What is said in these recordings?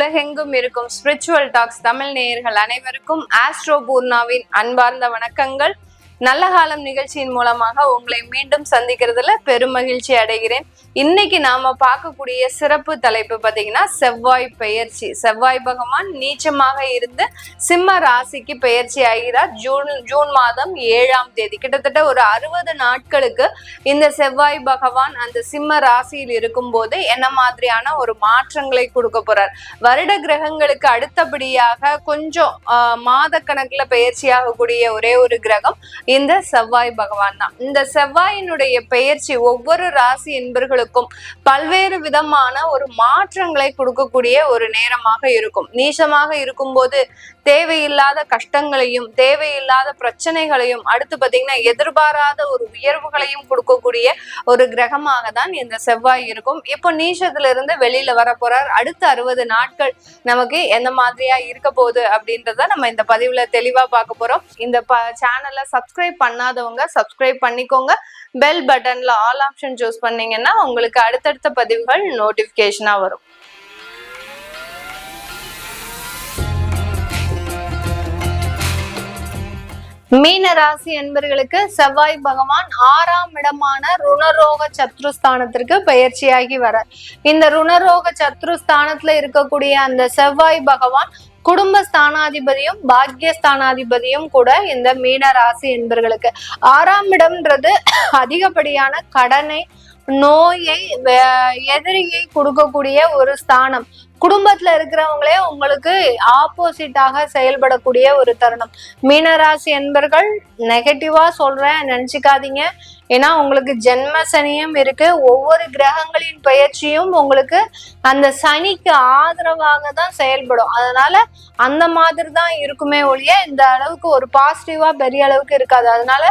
உலகெங்கும் இருக்கும் spiritual tax Tamil நேயர்கள் அனைவருக்கும் ஆஸ்ட்ரோ பூர்ணாவின் அன்பார்ந்த வணக்கங்கள். நல்ல காலம் நிகழ்ச்சியின் மூலமாக உங்களை மீண்டும் சந்திக்கிறதுல பெருமகிழ்ச்சி அடைகிறேன். இன்னைக்கு நாம பார்க்கக்கூடிய சிறப்பு தலைப்பு பார்த்தீங்கன்னா செவ்வாய் பெயர்ச்சி. செவ்வாய் பகவான் நீச்சமாக இருந்து சிம்ம ராசிக்கு பெயர்ச்சி ஆகிறார் ஜூன் மாதம் 7ஆம் தேதி. கிட்டத்தட்ட ஒரு 60 நாட்களுக்கு இந்த செவ்வாய் பகவான் அந்த சிம்ம ராசியில் இருக்கும் போது என்ன மாதிரியான ஒரு மாற்றங்களை கொடுக்க போறார். வருட கிரகங்களுக்கு அடுத்தபடியாக கொஞ்சம் மாத கணக்குல பெயர்ச்சி ஆகக்கூடிய ஒரே ஒரு கிரகம் இந்த செவ்வாய் பகவான் தான். இந்த செவ்வாயினுடைய பெயர்ச்சி ஒவ்வொரு ராசி என்பர்களுக்கும் பல்வேறு விதமான ஒரு மாற்றங்களை கொடுக்கக்கூடிய ஒரு நேரமாக இருக்கும். நீசமாக இருக்கும்போது தேவையில்லாத கஷ்டங்களையும் தேவையில்லாத பிரச்சனைகளையும் அடுத்து பாத்தீங்கன்னா எதிர்பாராத ஒரு உயர்வுகளையும் கொடுக்கக்கூடிய ஒரு கிரகமாக தான் இந்த செவ்வாய் இருக்கும். இப்போ நீசத்துல இருந்து வெளியில வர போறார். அடுத்த 60 நாட்கள் நமக்கு எந்த மாதிரியா இருக்க போகுது அப்படின்றத நம்ம இந்த பதிவுல தெளிவா பார்க்க போறோம். இந்த சேனலை சப்ஸ்கிரைப் பண்ணாதவங்க சப்ஸ்கிரைப் பண்ணிக்கோங்க. பெல் பட்டன்ல ஆல் ஆப்ஷன் சூஸ் பண்ணீங்கன்னா உங்களுக்கு அடுத்தடுத்த பதிவுகள் நோட்டிபிகேஷனா வரும். மீன ராசி என்பர்களுக்கு செவ்வாய் பகவான் 6ஆம் இடமான ருணரோக சத்ருஸ்தானத்திற்கு பயிற்சியாகி வர. இந்த ருணரோக சத்ருஸ்தானத்துல இருக்கக்கூடிய அந்த செவ்வாய் பகவான் குடும்ப ஸ்தானாதிபதியும் பாக்கியஸ்தானாதிபதியும் கூட இந்த மீன ராசி என்பர்களுக்கு 6ஆம் இடம்ன்றது அதிகப்படியான கடனை, நோயை, எதிரியை கொடுக்கக்கூடிய ஒரு ஸ்தானம். குடும்பத்துல இருக்கிறவங்களே உங்களுக்கு ஆப்போசிட்டாக செயல்படக்கூடிய ஒரு தருணம். மீனராசி என்பர்கள் நெகட்டிவா சொல்றேன் நினைச்சுக்காதீங்க. ஏன்னா உங்களுக்கு ஜென்ம சனியும் இருக்கு. ஒவ்வொரு கிரகங்களின் பயிற்சியும் உங்களுக்கு அந்த சனிக்கு ஆதரவாக தான் செயல்படும். அதனால அந்த மாதிரி தான் இருக்குமே ஒழிய இந்த அளவுக்கு ஒரு பாசிட்டிவா பெரிய அளவுக்கு இருக்காது. அதனால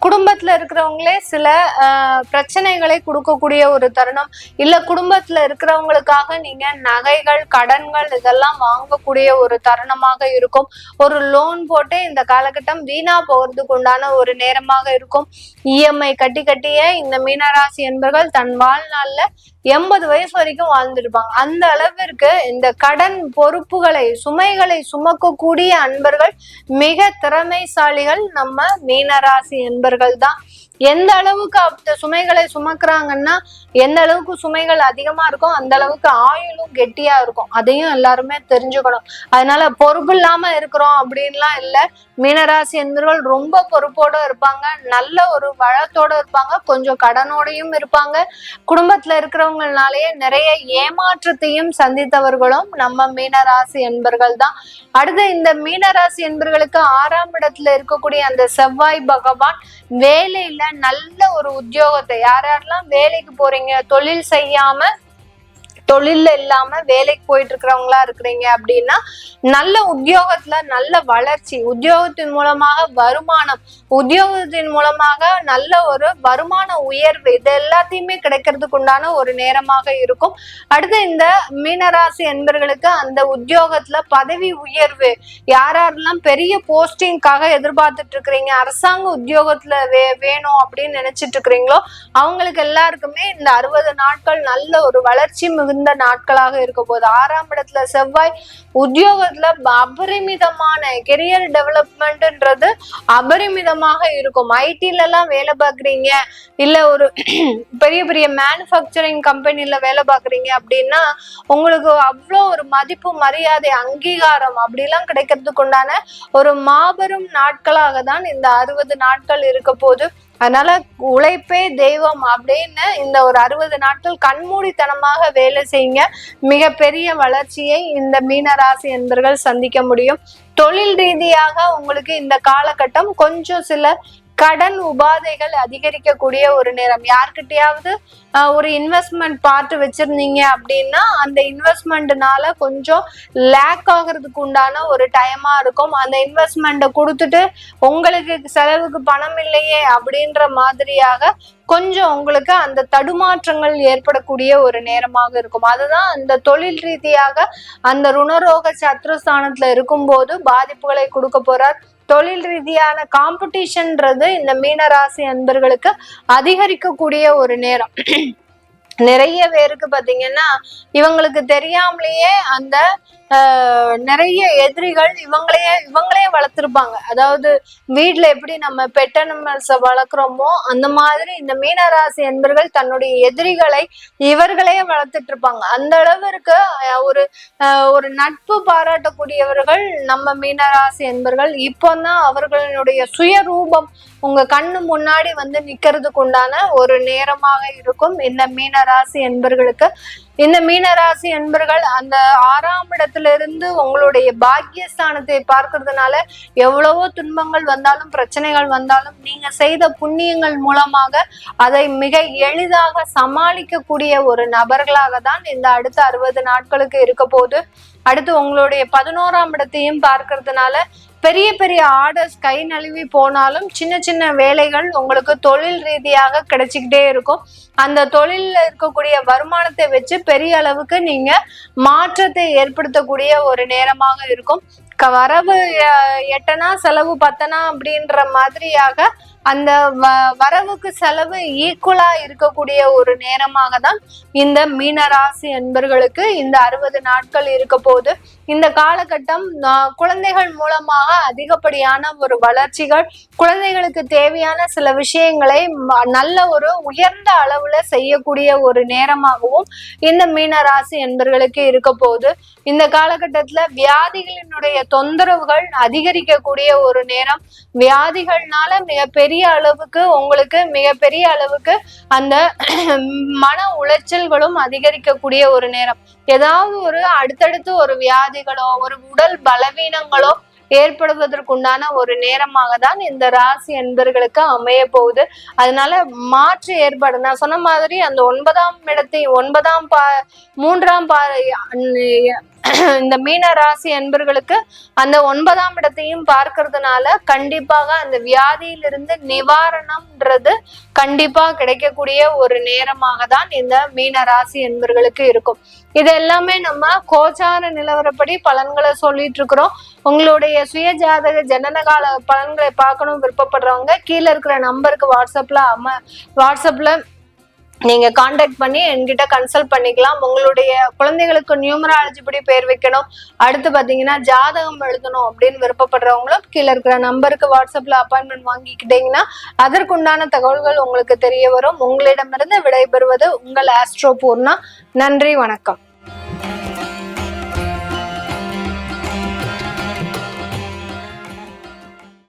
குடும்பத்துல இருக்கிறவங்களே சில பிரச்சனைகளை கொடுக்கக்கூடிய ஒரு தருணம். இல்ல குடும்பத்துல இருக்கிறவங்களுக்காக நீங்க நகைகள், கடன்கள் இதெல்லாம் வாங்கக்கூடிய ஒரு தருணமாக இருக்கும். ஒரு லோன் போட்டு இந்த காலகட்டம் வீணா போகிறதுக்கு உண்டான ஒரு நேரமாக இருக்கும். இஎம்ஐ கட்டியே இந்த மீனராசி என்பர்கள் தன் வாழ்நாள்ல 80 வயசு வரைக்கும் வாழ்ந்துருப்பாங்க. அந்த அளவிற்கு இந்த கடன் பொறுப்புகளை, சுமைகளை சுமக்கக்கூடிய அன்பர்கள் மிக திறமைசாலிகள் நம்ம மீனராசி என்பர்கள் தான். எந்த அளவுக்கு அந்த சுமைகளை சுமக்குறாங்கன்னா எந்த அளவுக்கு சுமைகள் அதிகமா இருக்கும் அந்த அளவுக்கு ஆயுளும் கெட்டியா இருக்கும். அதையும் எல்லாருமே தெரிஞ்சுக்கணும். அதனால பொறுப்பு இல்லாம இருக்கிறோம் அப்படின்லாம் இல்லை. மீனராசி என்பவர்கள் ரொம்ப பொறுப்போட இருப்பாங்க, நல்ல ஒரு வளத்தோட இருப்பாங்க, கொஞ்சம் கடனோடையும் இருப்பாங்க. குடும்பத்துல இருக்கிறவங்கனாலேயே நிறைய ஏமாற்றத்தையும் சந்தித்தவர்களும் நம்ம மீனராசி என்பர்கள் தான். அடுத்து இந்த மீனராசி என்பர்களுக்கு 6ஆம் இடத்துல இருக்கக்கூடிய அந்த செவ்வாய் பகவான் வேலையில நல்ல ஒரு உத்தியோகத்தை, யாரெல்லாம் வேலைக்கு போறீங்க, தொழில் செய்யாம தொழில்ல இல்லாம வேலைக்கு போயிட்டு இருக்கிறவங்களா இருக்கிறீங்க அப்படின்னா நல்ல உத்தியோகத்துல நல்ல வளர்ச்சி, உத்தியோகத்தின் மூலமாக வருமானம், உத்தியோகத்தின் மூலமாக நல்ல ஒரு வருமான உயர்வு, இது எல்லாத்தையுமே கிடைக்கிறதுக்கு உண்டான ஒரு நேரமாக இருக்கும். அடுத்து இந்த மீனராசி என்பர்களுக்கு அந்த உத்தியோகத்துல பதவி உயர்வு, யாரெல்லாம் பெரிய போஸ்டிங்காக எதிர்பார்த்துட்டு இருக்கிறீங்க, அரசாங்க உத்தியோகத்துல வேணும் அப்படின்னு நினைச்சிட்டு இருக்கிறீங்களோ அவங்களுக்கு எல்லாருக்குமே இந்த 60 நாட்கள் நல்ல ஒரு வளர்ச்சி மிகுந்த நாட்களாக இருக்க போது. 6ஆம் இடத்துல செவ்வாய் உத்தியோகத்துல அபரிமிதமான கெரியர் டெவலப்மெண்ட்ன்றது அபரிமிதமாக இருக்கும். ஐடில எல்லாம் வேலை பார்க்குறீங்க, இல்ல ஒரு பெரிய பெரிய மேனுஃபேக்சரிங் கம்பெனில வேலை பார்க்குறீங்க அப்படின்னா உங்களுக்கு அவ்வளோ ஒரு மதிப்பு, மரியாதை, அங்கீகாரம் அப்படிலாம் கிடைக்கிறதுக்கு உண்டான ஒரு மாபெரும் நாட்களாக தான் இந்த 60 நாட்கள் இருக்க போது. அதனால உழைப்பே தெய்வம் அப்படின்னு இந்த ஒரு 60 நாட்கள் கண்மூடித்தனமாக வேலை செய்யுங்க. மிகப்பெரிய வளர்ச்சியை இந்த மீனராசி என்பர்கள் சந்திக்க முடியும். தொழில் ரீதியாக உங்களுக்கு இந்த காலகட்டம் கொஞ்சம் சில கடன் உபாதைகள் அதிகரிக்கக்கூடிய ஒரு நேரம். யார்கிட்டயாவது ஒரு இன்வெஸ்ட்மெண்ட் பார்த்து வச்சிருந்தீங்க அப்படின்னா அந்த இன்வெஸ்ட்மெண்ட்னால கொஞ்சம் லேக் ஆகிறதுக்கு உண்டான ஒரு டைமா இருக்கும். அந்த இன்வெஸ்ட்மெண்ட்டை கொடுத்துட்டு உங்களுக்கு செலவுக்கு பணம் இல்லையே அப்படின்ற மாதிரியாக கொஞ்சம் உங்களுக்கு அந்த தடுமாற்றங்கள் ஏற்படக்கூடிய ஒரு நேரமாக இருக்கும். அதுதான் அந்த தொழில் ரீதியாக அந்த ருணரோக சத்ருஸ்தானத்துல இருக்கும்போது பாதிப்புகளை கொடுக்க போறார். தொழில் ரீதியான காம்படிஷன்ன்றது இந்த மீனராசி அன்பர்களுக்கு அதிகரிக்கக்கூடிய ஒரு நேரம். நிறைய பேருக்கு பாத்தீங்கன்னா இவங்களுக்கு தெரியாமலேயே அந்த நிறைய எதிரிகள் இவங்களே வளர்த்திருப்பாங்க. அதாவது வீட்டுல எப்படி நம்ம பெட் அனிமல்ஸ வளர்க்குறோமோ அந்த மாதிரி இந்த மீனராசி என்பர்கள் தன்னுடைய எதிரிகளை இவர்களே வளர்த்துட்டு இருப்பாங்க. அந்த அளவிற்கு ஒரு நட்பு பாராட்டக்கூடியவர்கள் நம்ம மீனராசி என்பர்கள். இப்போதான் அவர்களுடைய சுயரூபம் உங்க கண்ணு முன்னாடி வந்து நிக்கிறதுக்கு உண்டான ஒரு நேரமாக இருக்கும் இந்த மீனராசி என்பர்களுக்கு. இந்த மீனராசி என்பர்கள் அந்த 6ஆம் இடத்துல இருந்து உங்களுடைய பாக்கியஸ்தானத்தை பார்க்கறதுனால எவ்வளவோ துன்பங்கள் வந்தாலும் பிரச்சனைகள் வந்தாலும் நீங்க செய்த புண்ணியங்கள் மூலமாக அதை மிக எளிதாக சமாளிக்கக்கூடிய ஒரு நபர்களாக தான் இந்த அடுத்த 60 நாட்களுக்கு இருக்க போது. அடுத்து உங்களுடைய 11ஆம் இடத்தையும் பார்க்கறதுனால பெரிய பெரிய ஆர்டர்ஸ் கை நழுவி போனாலும் சின்ன சின்ன வேலைகள் உங்களுக்கு தொழில் ரீதியாக கிடைச்சிக்கிட்டே இருக்கும். அந்த தொழில்ல இருக்கக்கூடிய வருமானத்தை வச்சு பெரிய அளவுக்கு நீங்க மாற்றத்தை ஏற்படுத்தக்கூடிய ஒரு நேரமாக இருக்கும். வரவு 8 செலவு 10 அப்படின்ற மாதிரியாக அந்த வரவுக்கு செலவு ஈக்குவலா இருக்கக்கூடிய ஒரு நேரமாக தான் இந்த மீனராசி என்பர்களுக்கு இந்த 60 நாட்கள் இருக்க போது. இந்த காலகட்டம் குழந்தைகள் மூலமாக அதிகப்படியான ஒரு வளர்ச்சிகள், குழந்தைகளுக்கு தேவையான சில விஷயங்களை நல்ல ஒரு உயர்ந்த அளவுல செய்யக்கூடிய ஒரு நேரமாகவும் இந்த மீனராசி என்பர்களுக்கு இருக்க போது. இந்த காலகட்டத்துல வியாதிகளினுடைய தொந்தரவுகள் அதிகரிக்கக்கூடிய ஒரு நேரம். வியாதிகள்னால மிகப்பெரிய அளவுக்கு உங்களுக்கு மிகப்பெரிய அளவுக்கு அந்த மன உளைச்சல்களும் அதிகரிக்கக்கூடிய ஒரு நேரம். ஏதாவது ஒரு அடுத்தடுத்து ஒரு வியாதிகளோ ஒரு உடல் பலவீனங்களோ ஏற்படுவதற்குண்டான ஒரு நேரமாக தான் இந்த ராசி என்பர்களுக்கு அமைய போகுது. அதனால மாற்று ஏற்பாடு நான் சொன்ன மாதிரி அந்த 9ஆம் இடத்தை 3ஆம் இந்த மீன ராசி என்பர்களுக்கு அந்த 9ஆம் இடத்தையும் பார்க்கறதுனால கண்டிப்பாக அந்த வியாதியிலிருந்து நிவாரணம்ன்றது கண்டிப்பா கிடைக்கக்கூடிய ஒரு நேரமாக தான் இந்த மீன ராசி என்பர்களுக்கு இருக்கும். இது எல்லாமே நம்ம கோச்சார நிலவரப்படி பலன்களை சொல்லிட்டு இருக்கிறோம். உங்களுடைய சுய ஜாதக ஜனனகால பலன்களை பார்க்கணும் விருப்பப்படுறவங்க கீழே இருக்கிற நம்பருக்கு வாட்ஸ்அப்ல நீங்க கான்டாக்ட் பண்ணி என்கிட்ட கன்சல்ட் பண்ணிக்கலாம். உங்களுடைய குழந்தைகளுக்கு நியூமராலஜி படி பேர் வைக்கணும், அடுத்து பாத்தீங்கன்னா ஜாதகம் எழுதணும் அப்படின்னு விருப்பப்படுறவங்களும் கீழே இருக்கிற நம்பருக்கு வாட்ஸ்அப்ல அப்பாயின்மெண்ட் வாங்கிக்கிட்டீங்கன்னா அதற்குண்டான தகவல்கள் உங்களுக்கு தெரிய வரும். உங்களிடமிருந்து விடைபெறுவது உங்கள் ஆஸ்ட்ரோ பூர்ணா. நன்றி, வணக்கம்.